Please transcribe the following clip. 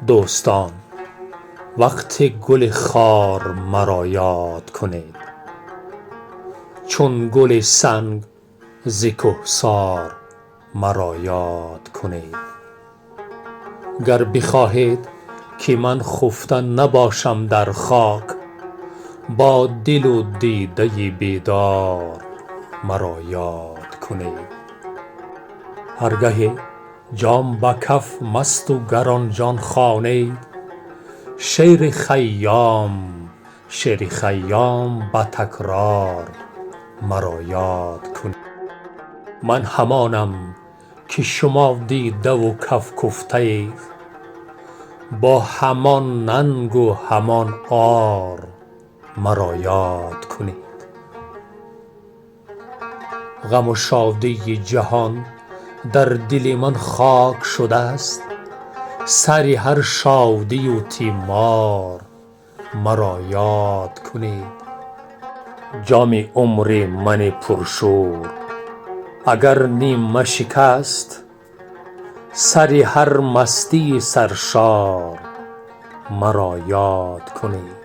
دوستان وقت گل خار مرا یاد کنید، چون گل سنگ ز کهسار مرا یاد کنید. گر بخواهید که من خفته نباشم در خاک، با دل و دیده بیدار مرا یاد کنید. هرگهی جام به کف مست و گرانجان خوانید، شعر خیام به تکرار مرا یاد کنید. من همانم که شما دیده و کف کفته اید، با همان ننگ و همان عار مرا یاد کنید. غم و شادی جهان در دل من خاک شده است، سر هر شادی و تیمار مرا یاد کنید. جام عمر من پرشور اگر نیم شکست، سر هر مستی سرشار مرا یاد کنید.